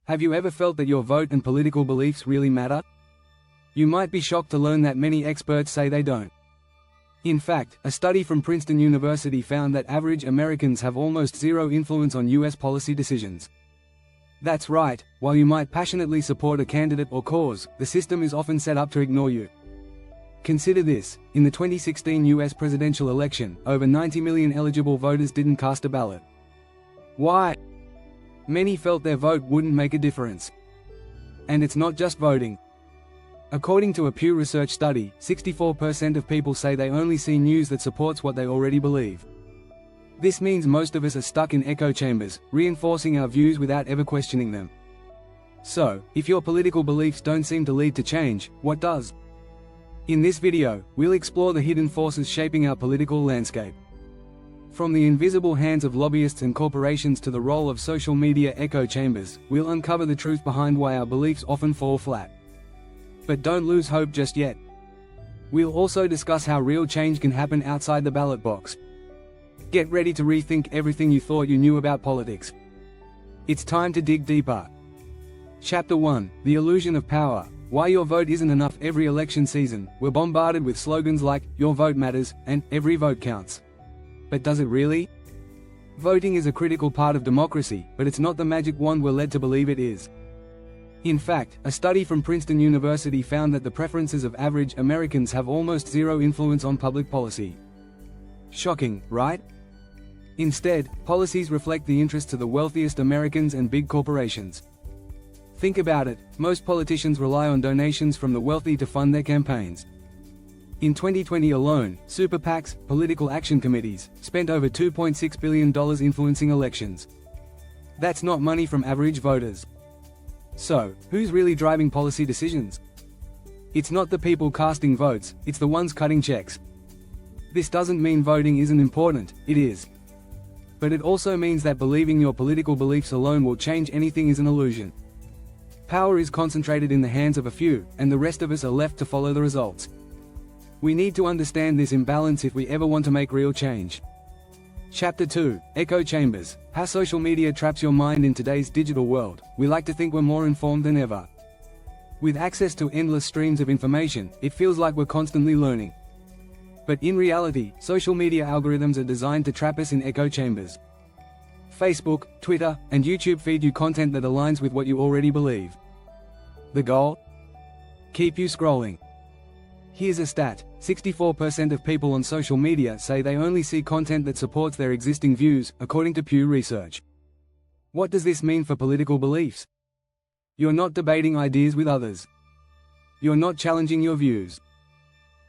Have you ever felt that your vote and political beliefs really matter? You might be shocked to learn that many experts say they don't. In fact, a study from Princeton University found that average Americans have almost zero influence on U.S. policy decisions. That's right, while you might passionately support a candidate or cause, the system is often set up to ignore you. Consider this: in the 2016 U.S. presidential election, over 90 million eligible voters didn't cast a ballot. Why? Many felt their vote wouldn't make a difference. And it's not just voting. According to a Pew Research study, 64% of people say they only see news that supports what they already believe. This means most of us are stuck in echo chambers, reinforcing our views without ever questioning them. So, if your political beliefs don't seem to lead to change, what does? In this video, we'll explore the hidden forces shaping our political landscape. From the invisible hands of lobbyists and corporations to the role of social media echo chambers, we'll uncover the truth behind why our beliefs often fall flat. But don't lose hope just yet. We'll also discuss how real change can happen outside the ballot box. Get ready to rethink everything you thought you knew about politics. It's time to dig deeper. Chapter 1: The Illusion of Power. Why your vote isn't enough. Every election season, we're bombarded with slogans like, "Your vote matters," and "Every vote counts." But does it really? Voting is a critical part of democracy, but it's not the magic wand we're led to believe it is. In fact, a study from Princeton University found that the preferences of average Americans have almost zero influence on public policy. Shocking, right? Instead, policies reflect the interests of the wealthiest Americans and big corporations. Think about it, most politicians rely on donations from the wealthy to fund their campaigns. In 2020 alone, super PACs, political action committees, spent over $2.6 billion influencing elections. That's not money from average voters. So, who's really driving policy decisions? It's not the people casting votes, it's the ones cutting checks. This doesn't mean voting isn't important, it is. But it also means that believing your political beliefs alone will change anything is an illusion. Power is concentrated in the hands of a few, and the rest of us are left to follow the results. We need to understand this imbalance if we ever want to make real change. Chapter 2: Echo Chambers. How social media traps your mind in today's digital world. We like to think we're more informed than ever. With access to endless streams of information, it feels like we're constantly learning. But in reality, social media algorithms are designed to trap us in echo chambers. Facebook, Twitter, and YouTube feed you content that aligns with what you already believe. The goal? Keep you scrolling. Here's a stat: 64% of people on social media say they only see content that supports their existing views, according to Pew Research. What does this mean for political beliefs? You're not debating ideas with others. You're not challenging your views.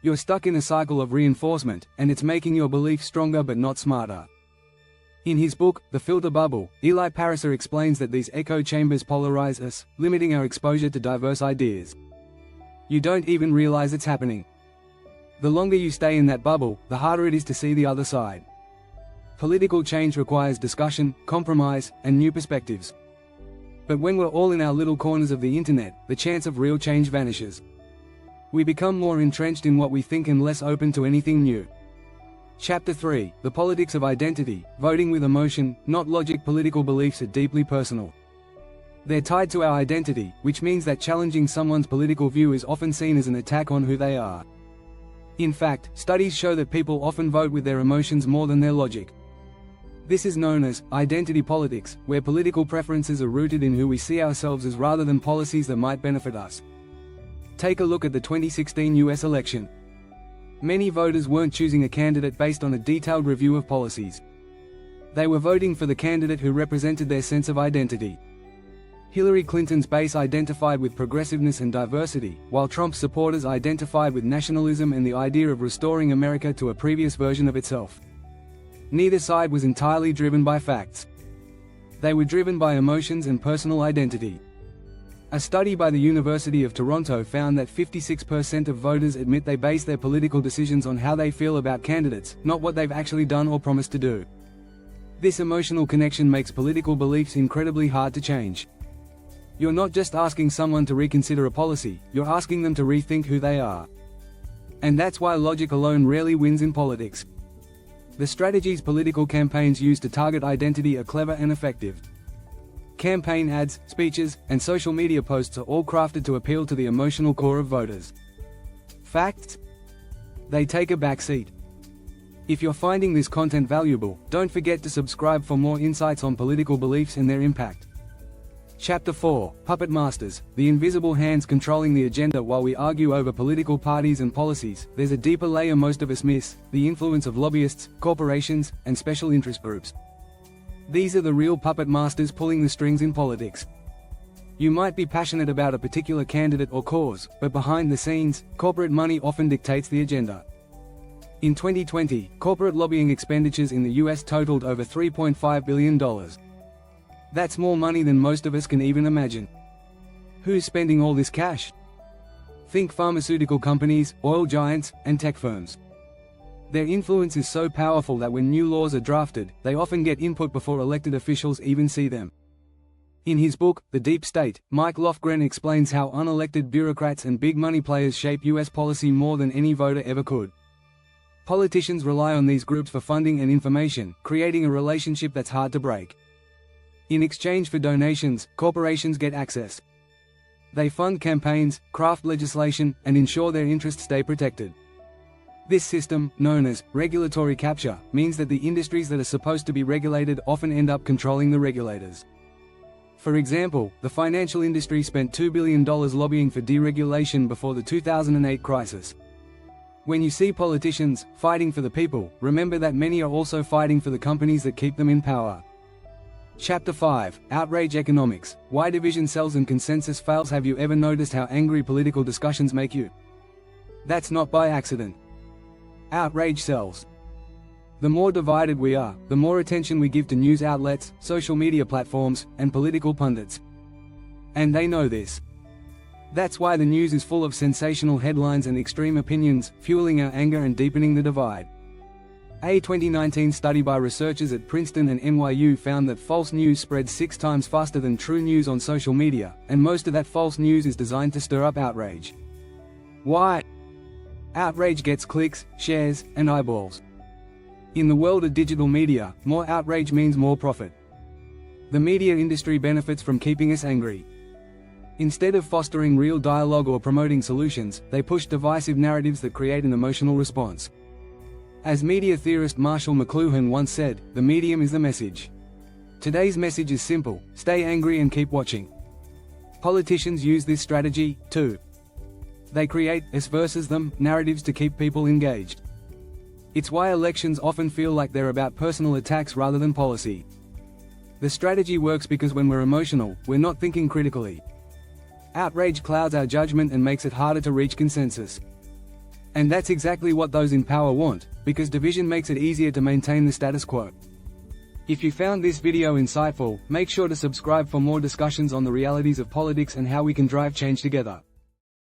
You're stuck in a cycle of reinforcement, and it's making your beliefs stronger but not smarter. In his book, The Filter Bubble, Eli Pariser explains that these echo chambers polarize us, limiting our exposure to diverse ideas. You don't even realize it's happening. The longer you stay in that bubble, the harder it is to see the other side. Political change requires discussion, compromise, and new perspectives. But when we're all in our little corners of the internet, the chance of real change vanishes. We become more entrenched in what we think and less open to anything new. Chapter 3: The Politics of Identity. Voting with emotion, not logic. Political beliefs are deeply personal. They're tied to our identity, which means that challenging someone's political view is often seen as an attack on who they are. In fact, studies show that people often vote with their emotions more than their logic. This is known as identity politics, where political preferences are rooted in who we see ourselves as rather than policies that might benefit us. Take a look at the 2016 US election. Many voters weren't choosing a candidate based on a detailed review of policies. They were voting for the candidate who represented their sense of identity. Hillary Clinton's base identified with progressiveness and diversity, while Trump's supporters identified with nationalism and the idea of restoring America to a previous version of itself. Neither side was entirely driven by facts. They were driven by emotions and personal identity. A study by the University of Toronto found that 56% of voters admit they base their political decisions on how they feel about candidates, not what they've actually done or promised to do. This emotional connection makes political beliefs incredibly hard to change. You're not just asking someone to reconsider a policy, you're asking them to rethink who they are. And that's why logic alone rarely wins in politics. The strategies political campaigns use to target identity are clever and effective. Campaign ads, speeches, and social media posts are all crafted to appeal to the emotional core of voters. Facts? They take a backseat. If you're finding this content valuable, don't forget to subscribe for more insights on political beliefs and their impact. Chapter 4: Puppet Masters, the invisible hands controlling the agenda. While we argue over political parties and policies, there's a deeper layer most of us miss: the influence of lobbyists, corporations, and special interest groups. These are the real puppet masters pulling the strings in politics. You might be passionate about a particular candidate or cause, but behind the scenes, corporate money often dictates the agenda. In 2020, corporate lobbying expenditures in the US totaled over $3.5 billion. That's more money than most of us can even imagine. Who's spending all this cash? Think pharmaceutical companies, oil giants, and tech firms. Their influence is so powerful that when new laws are drafted, they often get input before elected officials even see them. In his book, The Deep State, Mike Lofgren explains how unelected bureaucrats and big money players shape US policy more than any voter ever could. Politicians rely on these groups for funding and information, creating a relationship that's hard to break. In exchange for donations, corporations get access. They fund campaigns, craft legislation, and ensure their interests stay protected. This system, known as regulatory capture, means that the industries that are supposed to be regulated often end up controlling the regulators. For example, the financial industry spent $2 billion lobbying for deregulation before the 2008 crisis. When you see politicians fighting for the people, remember that many are also fighting for the companies that keep them in power. Chapter 5: Outrage Economics, Why Division Sells and Consensus Fails. Have you ever noticed how angry political discussions make you? That's not by accident. Outrage sells. The more divided we are, the more attention we give to news outlets, social media platforms, and political pundits. And they know this. That's why the news is full of sensational headlines and extreme opinions, fueling our anger and deepening the divide. A 2019 study by researchers at Princeton and NYU found that false news spreads 6 times faster than true news on social media, and most of that false news is designed to stir up outrage. Why? Outrage gets clicks, shares, and eyeballs. In the world of digital media, more outrage means more profit. The media industry benefits from keeping us angry. Instead of fostering real dialogue or promoting solutions, they push divisive narratives that create an emotional response. As media theorist Marshall McLuhan once said, the medium is the message. Today's message is simple: stay angry and keep watching. Politicians use this strategy, too. They create us versus them narratives to keep people engaged. It's why elections often feel like they're about personal attacks rather than policy. The strategy works because when we're emotional, we're not thinking critically. Outrage clouds our judgment and makes it harder to reach consensus. And that's exactly what those in power want, because division makes it easier to maintain the status quo. If you found this video insightful, make sure to subscribe for more discussions on the realities of politics and how we can drive change together.